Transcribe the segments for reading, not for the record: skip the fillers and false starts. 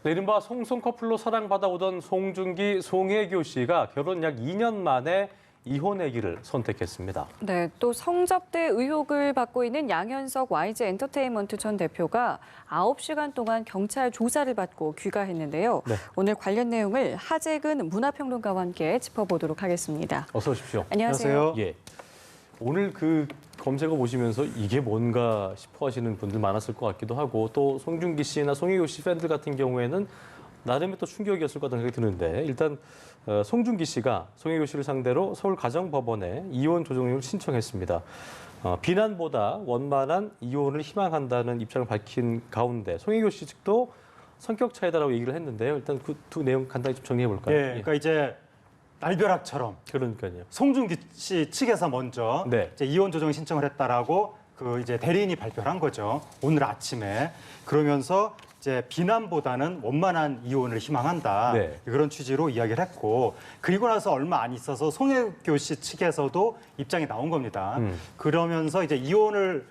네, 이른바 송송 커플로 사랑받아오던 송중기, 송혜교 씨가 결혼 약 2년 만에 이혼의 길을 선택했습니다. 네, 또 성접대 의혹을 받고 있는 양현석 YG 엔터테인먼트 전 대표가 9시간 동안 경찰 조사를 받고 귀가했는데요. 네. 오늘 관련 내용을 하재근 문화평론가와 함께 짚어보도록 하겠습니다. 어서 오십시오. 안녕하세요. 예. 오늘 그 검색어 보시면서 이게 뭔가 싶어 하시는 분들 많았을 것 같기도 하고 또 송중기 씨나 송혜교 씨 팬들 같은 경우에는 나름의 또 충격이었을 것 같다는 생각이 드는데 일단 송중기 씨가 송혜교 씨를 상대로 서울가정법원에 이혼 조정령을 신청했습니다. 비난보다 원만한 이혼을 희망한다는 입장을 밝힌 가운데 송혜교 씨 측도 성격 차이다라고 얘기를 했는데요. 일단 그 두 내용 간단히 좀 정리해 볼까요? 예, 그러니까 이제 날벼락처럼 그러니까요. 송중기 씨 측에서 먼저 네. 이제 이혼 조정 신청을 했다라고 그 이제 대리인이 발표를 한 거죠. 오늘 아침에 그러면서 이제 비난보다는 원만한 이혼을 희망한다. 네. 그런 취지로 이야기를 했고 그리고 나서 얼마 안 있어서 송혜교 씨 측에서도 입장이 나온 겁니다. 그러면서 이제 이혼을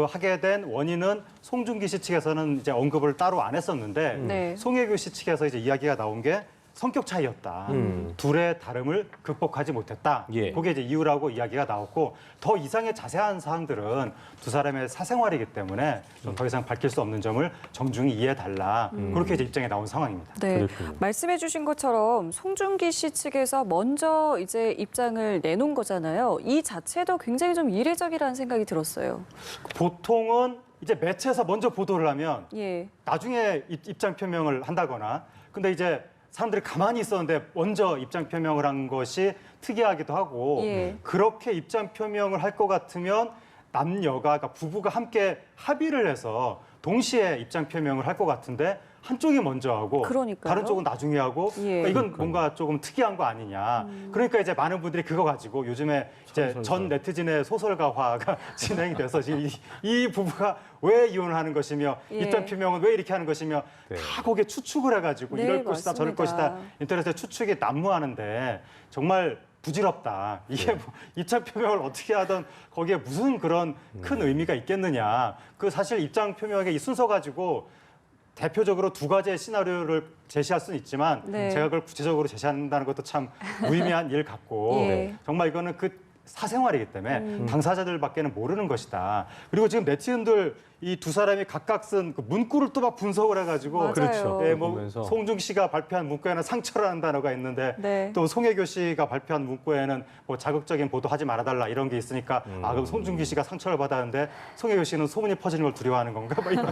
하게 된 원인은 송중기 씨 측에서는 이제 언급을 따로 안 했었는데 네. 송혜교 씨 측에서 이제 이야기가 나온 게 성격 차이였다. 둘의 다름을 극복하지 못했다. 예. 그게 이제 이유라고 이야기가 나왔고 더 이상의 자세한 사항들은 두 사람의 사생활이기 때문에 좀 더 이상 밝힐 수 없는 점을 정중히 이해해달라. 그렇게 이제 입장이 나온 상황입니다. 네, 그렇군요. 말씀해주신 것처럼 송중기 씨 측에서 먼저 이제 입장을 내놓은 거잖아요. 이 자체도 굉장히 좀 이례적이라는 생각이 들었어요. 보통은 이제 매체에서 먼저 보도를 하면 예, 나중에 입장 표명을 한다거나 근데 이제 사람들이 가만히 있었는데 먼저 입장 표명을 한 것이 특이하기도 하고 예. 그렇게 입장 표명을 할 것 같으면 남녀가 그러니까 부부가 함께 합의를 해서 동시에 입장 표명을 할 것 같은데 한쪽이 먼저 하고 그러니까요. 다른 쪽은 나중에 하고 예. 그러니까 이건 뭔가 조금 특이한 거 아니냐. 그러니까 이제 많은 분들이 그거 가지고 요즘에 이제 전 네티즌의 소설가화가 진행이 돼서 지금 이 부부가 왜 이혼을 하는 것이며 예. 입장 표명은 왜 이렇게 하는 것이며 네. 다 거기에 추측을 해가지고 네, 이럴 것이다 저럴 맞습니다. 것이다 인터넷에 추측이 난무하는데 정말 부질없다. 이게 뭐 입장 표명을 어떻게 하든 거기에 무슨 그런 큰 의미가 있겠느냐. 그 사실 입장 표명의 이 순서 가지고 대표적으로 두 가지의 시나리오를 제시할 수는 있지만 네. 제가 그걸 구체적으로 제시한다는 것도 참 무의미한 일 같고 예. 정말 이거는 그 사생활이기 때문에 당사자들밖에는 모르는 것이다. 그리고 지금 네티즌들 이 두 사람이 각각 쓴 그 문구를 또 막 분석을 해가지고 맞아요. 그렇죠. 예, 뭐 보면서. 송중 씨가 발표한 문구에는 상처라는 단어가 있는데 네. 또 송혜교 씨가 발표한 문구에는 뭐 자극적인 보도하지 말아달라 이런 게 있으니까 아 그럼 송중기 씨가 상처를 받았는데 송혜교 씨는 소문이 퍼지는 걸 두려워하는 건가? 뭐 이런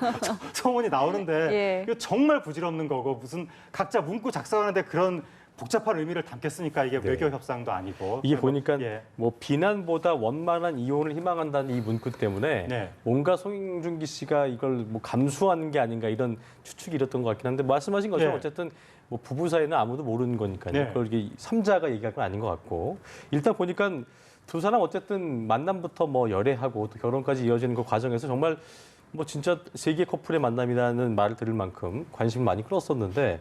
소문이 나오는데 예. 이거 정말 부질없는 거고 무슨 각자 문구 작성하는데 그런 복잡한 의미를 담겠으니까 이게 네. 외교 협상도 아니고 이게 그리고, 보니까 예. 뭐 비난보다 원만한 이혼을 희망한다는 이 문구 때문에 네. 뭔가 송중기 씨가 이걸 뭐 감수하는 게 아닌가 이런 추측이 일었던 것 같긴 한데 말씀하신 것처럼 네. 어쨌든 뭐 부부 사이는 아무도 모르는 거니까요. 네. 그걸 이게 삼자가 얘기할 건 아닌 것 같고 일단 보니까 두 사람 어쨌든 만남부터 뭐 열애하고 또 결혼까지 이어지는 그 과정에서 정말 뭐 진짜 세계 커플의 만남이라는 말을 들을 만큼 관심을 많이 끌었었는데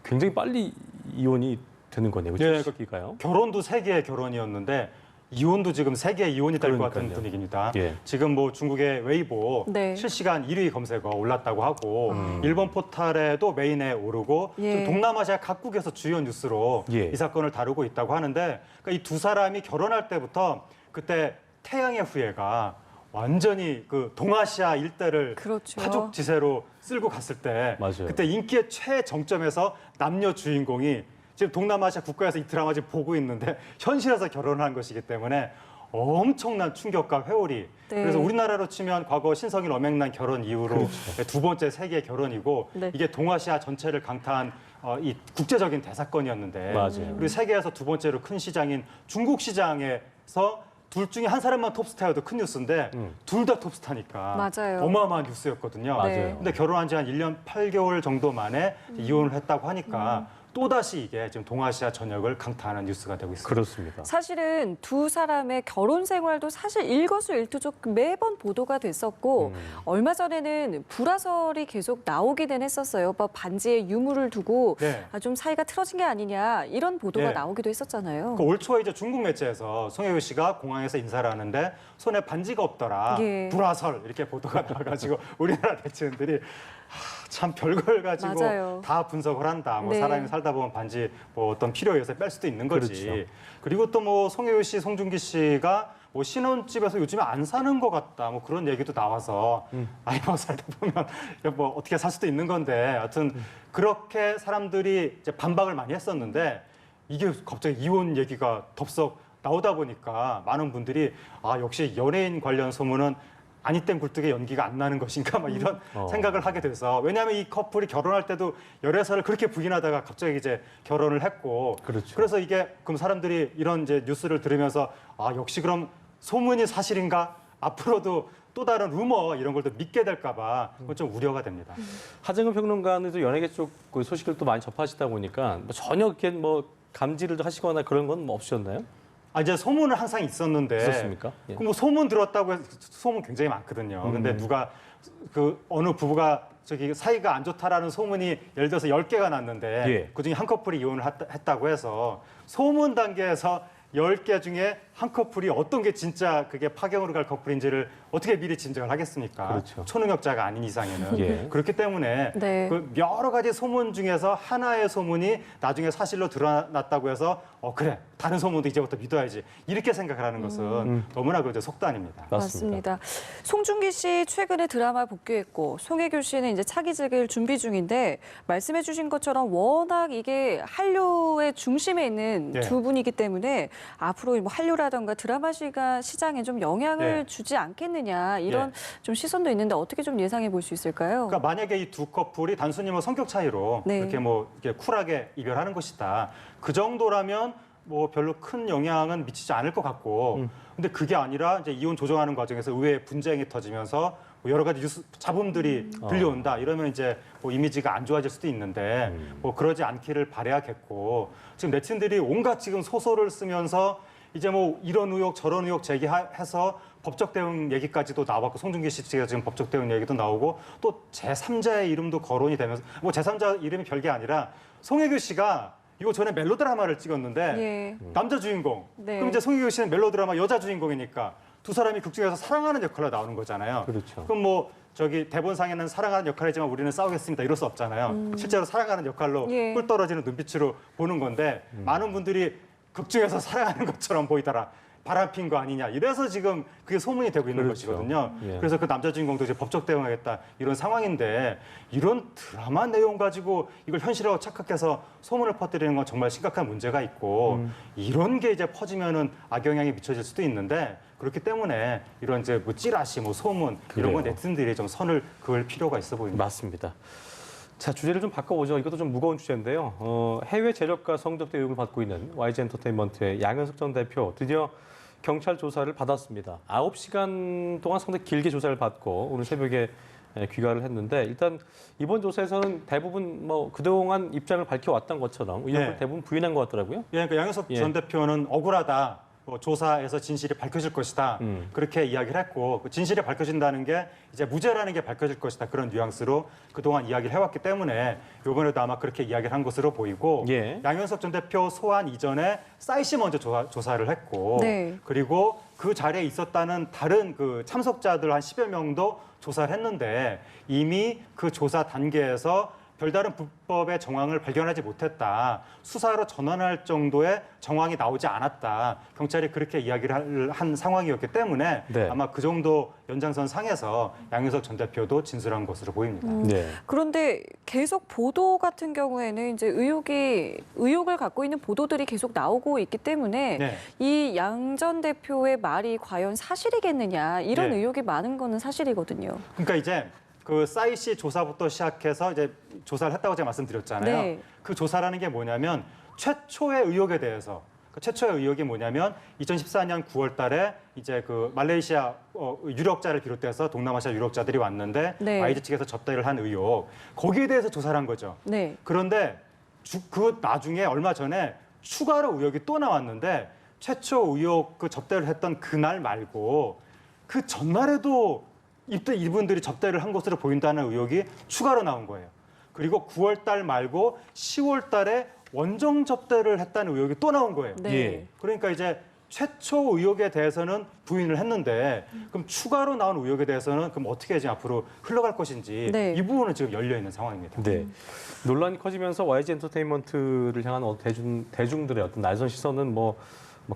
굉장히 빨리 이혼이 되는 거네요. 네, 시기가요. 결혼도 세계의 결혼이었는데 이혼도 지금 세계의 이혼이 될 것 같은 그러니까요. 분위기입니다. 예. 지금 뭐 중국의 웨이보 네. 실시간 1위 검색어 올랐다고 하고 일본 포털에도 메인에 오르고 예. 지금 동남아시아 각국에서 주요 뉴스로 예. 이 사건을 다루고 있다고 하는데 그러니까 이 두 사람이 결혼할 때부터 그때 태양의 후예가 완전히 그 동아시아 일대를 그렇죠. 파죽 지세로 쓸고 갔을 때 맞아요. 그때 인기의 최정점에서 남녀 주인공이 지금 동남아시아 국가에서 이 드라마 지금 보고 있는데 현실에서 결혼을 한 것이기 때문에 엄청난 충격과 회오리. 네. 그래서 우리나라로 치면 과거 신성일 엄앵란 결혼 이후로 두 번째 세계 결혼이고 네. 이게 동아시아 전체를 강타한 이 국제적인 대사건이었는데 맞아요. 그리고 세계에서 두 번째로 큰 시장인 중국 시장에서 둘 중에 한 사람만 톱스타여도 큰 뉴스인데 둘 다 톱스타니까 맞아요. 어마어마한 뉴스였거든요. 맞아요. 근데 결혼한 지 한 1년 8개월 정도 만에 이혼을 했다고 하니까 또다시 이게 지금 동아시아 전역을 강타하는 뉴스가 되고 있습니다. 그렇습니다. 사실은 두 사람의 결혼 생활도 사실 일거수일투족 매번 보도가 됐었고 얼마 전에는 불화설이 계속 나오기는 했었어요. 뭐 반지에 유물을 두고 네. 좀 사이가 틀어진 게 아니냐 이런 보도가 네. 나오기도 했었잖아요. 올 초에 이제 중국 매체에서 송혜교 씨가 공항에서 인사를 하는데 손에 반지가 없더라. 예. 불화설 이렇게 보도가 나와가지고 우리나라 네티즌들이 참 별걸 가지고 맞아요. 다 분석을 한다. 뭐 네. 사람이 살다 보면 반지 뭐 어떤 필요에 의해서 뺄 수도 있는 거지. 그렇죠. 그리고 또 뭐 송혜교 씨, 송중기 씨가 뭐 신혼집에서 요즘에 안 사는 것 같다. 뭐 그런 얘기도 나와서 아이 뭐 살다 보면 뭐 어떻게 살 수도 있는 건데, 하여튼 그렇게 사람들이 이제 반박을 많이 했었는데 이게 갑자기 이혼 얘기가 덥석 나오다 보니까 많은 분들이 아 역시 연예인 관련 소문은 아니 땐 굴뚝에 연기가 안 나는 것인가 막 이런 생각을 하게 돼서, 왜냐하면 이 커플이 결혼할 때도 열애설을 그렇게 부인하다가 갑자기 이제 결혼을 했고, 그렇죠. 그래서 이게 그럼 사람들이 이런 이제 뉴스를 들으면서 아 역시 그럼 소문이 사실인가, 앞으로도 또 다른 루머 이런 걸 또 믿게 될까봐 그건 좀 우려가 됩니다. 하정우 평론가는 연예계 쪽그 소식을 또 많이 접하시다 보니까 뭐 전혀 이렇게 뭐 감지를 하시거나 그런 건 뭐 없으셨나요? 아 이제 소문은 항상 있었는데 있었습니까? 예. 그뭐 소문 들었다고 해서 소문 굉장히 많거든요. 근데 누가 그 어느 부부가 저기 사이가 안 좋다라는 소문이 예를 들어서 10개가 났는데 예. 그중에 한 커플이 이혼을 했다고 해서 소문 단계에서 10개 중에 한 커플이 어떤 게 진짜 그게 파경으로 갈 커플인지를 어떻게 미리 짐작을 하겠습니까? 그렇죠. 초능력자가 아닌 이상에는. 예. 그렇기 때문에 네. 그 여러 가지 소문 중에서 하나의 소문이 나중에 사실로 드러났다고 해서 그래 다른 소문도 이제부터 믿어야지 이렇게 생각을 하는 것은 너무나 그 속단입니다. 맞습니다. 송중기 씨 최근에 드라마 복귀했고 송혜교 씨는 이제 차기작을 준비 중인데 말씀해 주신 것처럼 워낙 이게 한류의 중심에 있는 예. 두 분이기 때문에 앞으로 뭐 한류라던가 드라마 시장에 좀 영향을 예. 주지 않겠느냐 이런 예. 좀 시선도 있는데 어떻게 좀 예상해 볼 수 있을까요? 그러니까 만약에 이 두 커플이 단순히 뭐 성격 차이로 네. 이렇게 뭐 이렇게 쿨하게 이별하는 것이다. 그 정도라면 뭐 별로 큰 영향은 미치지 않을 것 같고, 근데 그게 아니라 이제 이혼 조정하는 과정에서 의외의 분쟁이 터지면서 뭐 여러 가지 뉴스 잡음들이 들려온다. 이러면 이제 뭐 이미지가 안 좋아질 수도 있는데 뭐 그러지 않기를 바라야겠고, 지금 네티즌들이 온갖 지금 소설을 쓰면서 이제 뭐 이런 의혹 저런 의혹 제기해서 법적 대응 얘기까지도 나왔고, 송중기 씨 측에서 지금 법적 대응 얘기도 나오고 또 제3자의 이름도 거론이 되면서, 뭐 제3자 이름이 별게 아니라 송혜교 씨가 이거 전에 멜로드라마를 찍었는데 예. 남자 주인공. 네. 그럼 이제 송혜교 씨는 멜로드라마 여자 주인공이니까 두 사람이 극 중에서 사랑하는 역할로 나오는 거잖아요. 그렇죠. 그럼 뭐 저기 대본상에는 사랑하는 역할이지만 우리는 싸우겠습니다 이럴 수 없잖아요. 실제로 사랑하는 역할로 예. 꿀 떨어지는 눈빛으로 보는 건데 많은 분들이 극 중에서 사랑하는 것처럼 보이더라. 바람핀 거 아니냐. 이래서 지금 그게 소문이 되고 있는 그렇죠. 것이거든요. 예. 그래서 그 남자 주인공도 이제 법적 대응하겠다 이런 상황인데, 이런 드라마 내용 가지고 이걸 현실이라고 착각해서 소문을 퍼뜨리는 건 정말 심각한 문제가 있고, 이런 게 이제 퍼지면은 악영향이 미쳐질 수도 있는데, 그렇기 때문에 이런 이제 뭐 찌라시, 뭐 소문 이런 건 그래요. 네티즌들이 좀 선을 그을 필요가 있어 보입니다. 맞습니다. 자, 주제를 좀 바꿔보죠. 이것도 좀 무거운 주제인데요. 해외 재력가 성접대 의혹을 받고 있는 YG 엔터테인먼트의 양현석 전 대표 드디어 경찰 조사를 받았습니다. 9시간 동안 상당히 길게 조사를 받고 오늘 새벽에 귀가를 했는데, 일단 이번 조사에서는 대부분 뭐 그동안 입장을 밝혀왔던 것처럼 의혹을 네. 대부분 부인한 것 같더라고요. 예, 그러니까 양현석 예. 전 대표는 억울하다. 뭐 조사에서 진실이 밝혀질 것이다. 그렇게 이야기를 했고, 그 진실이 밝혀진다는 게 이제 무죄라는 게 밝혀질 것이다. 그런 뉘앙스로 그동안 이야기를 해왔기 때문에 이번에도 아마 그렇게 이야기를 한 것으로 보이고, 예. 양현석 전 대표 소환 이전에 싸이 씨 먼저 조사를 했고, 네. 그리고 그 자리에 있었다는 다른 그 참석자들 한 10여 명도 조사를 했는데, 이미 그 조사 단계에서 별다른 불법의 정황을 발견하지 못했다. 수사로 전환할 정도의 정황이 나오지 않았다. 경찰이 그렇게 이야기를 한 상황이었기 때문에 네. 아마 그 정도 연장선 상에서 양현석 전 대표도 진술한 것으로 보입니다. 네. 그런데 계속 보도 같은 경우에는 이제 의혹을 갖고 있는 보도들이 계속 나오고 있기 때문에 네. 이 양 전 대표의 말이 과연 사실이겠느냐 이런 네. 의혹이 많은 거는 사실이거든요. 그러니까 이제 그 싸이 씨 조사부터 시작해서 이제 조사를 했다고 제가 말씀드렸잖아요. 네. 그 조사라는 게 뭐냐면 최초의 의혹에 대해서, 그 최초의 의혹이 뭐냐면 2014년 9월 달에 이제 그 말레이시아 유력자를 비롯해서 동남아시아 유력자들이 왔는데 네. YG 측에서 접대를 한 의혹, 거기에 대해서 조사를 한 거죠. 네. 그런데 그 나중에 얼마 전에 추가로 의혹이 또 나왔는데, 최초 의혹 그 접대를 했던 그날 말고 그 전날에도 이분들이 접대를 한 것으로 보인다는 의혹이 추가로 나온 거예요. 그리고 9월 달 말고 10월 달에 원정 접대를 했다는 의혹이 또 나온 거예요. 네. 예. 그러니까 이제 최초 의혹에 대해서는 부인을 했는데 그럼 추가로 나온 의혹에 대해서는 그럼 어떻게 이제 앞으로 흘러갈 것인지 네. 이 부분은 지금 열려 있는 상황입니다. 네. 논란이 커지면서 YG 엔터테인먼트를 향한 대중들의 어떤 날선 시선은 뭐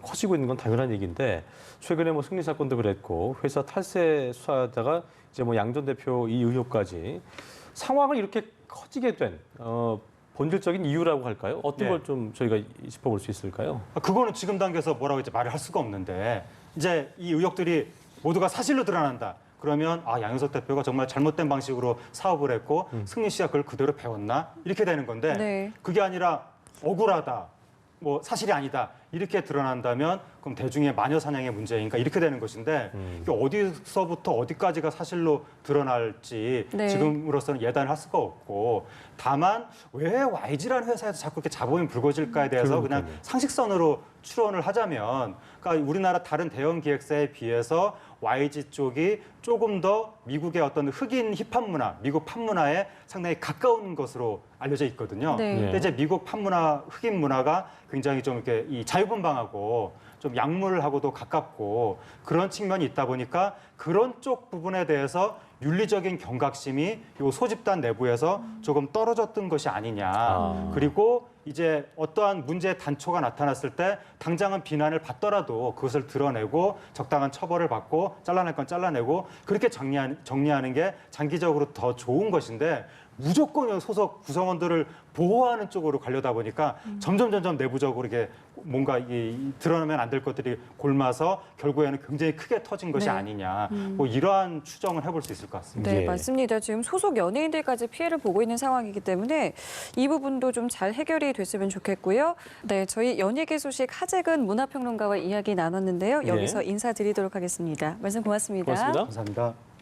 커지고 있는 건 당연한 얘기인데 최근에 뭐 승리 사건도 그랬고 회사 탈세 수사하다가 이제 뭐 양 전 대표 이 의혹까지 상황을 이렇게 커지게 된 본질적인 이유라고 할까요? 어떤 네. 걸 좀 저희가 짚어볼 수 있을까요? 그거는 지금 단계에서 뭐라고 이제 말을 할 수가 없는데 이제 이 의혹들이 모두가 사실로 드러난다. 그러면 양현석 대표가 정말 잘못된 방식으로 사업을 했고 승리 씨가 그걸 그대로 배웠나 이렇게 되는 건데 네. 그게 아니라 억울하다. 뭐 사실이 아니다 이렇게 드러난다면 그럼 대중의 마녀 사냥의 문제인가 이렇게 되는 것인데 이게 어디서부터 어디까지가 사실로 드러날지 네. 지금으로서는 예단할 수가 없고 다만 왜 YG라는 회사에서 자꾸 이렇게 자본이 불거질까에 대해서 그냥 그러니까요. 상식선으로 추론을 하자면 그러니까 우리나라 다른 대형 기획사에 비해서 YG 쪽이 조금 더 미국의 어떤 흑인 힙합 문화, 미국 팝 문화에 상당히 가까운 것으로 알려져 있거든요. 네. 근데 이제 미국 팝 문화, 흑인 문화가 굉장히 좀 이렇게 이 자유분방하고 좀 약물하고도 가깝고 그런 측면이 있다 보니까 그런 쪽 부분에 대해서 윤리적인 경각심이 요 소집단 내부에서 조금 떨어졌던 것이 아니냐. 그리고 이제 어떠한 문제의 단초가 나타났을 때 당장은 비난을 받더라도 그것을 드러내고 적당한 처벌을 받고 잘라낼 건 잘라내고 그렇게 정리하는 게 장기적으로 더 좋은 것인데 무조건 소속 구성원들을 보호하는 쪽으로 가려다 보니까 점점 내부적으로 이게 뭔가 드러나면 안 될 것들이 골마서 결국에는 굉장히 크게 터진 것이 네. 아니냐. 뭐 이러한 추정을 해볼 수 있을 것 같습니다. 네, 예. 맞습니다. 지금 소속 연예인들까지 피해를 보고 있는 상황이기 때문에 이 부분도 좀 잘 해결이 됐으면 좋겠고요. 네, 저희 연예계 소식 하재근 문화평론가와 이야기 나눴는데요. 여기서 인사드리도록 하겠습니다. 말씀 고맙습니다. 고맙습니다. 감사합니다.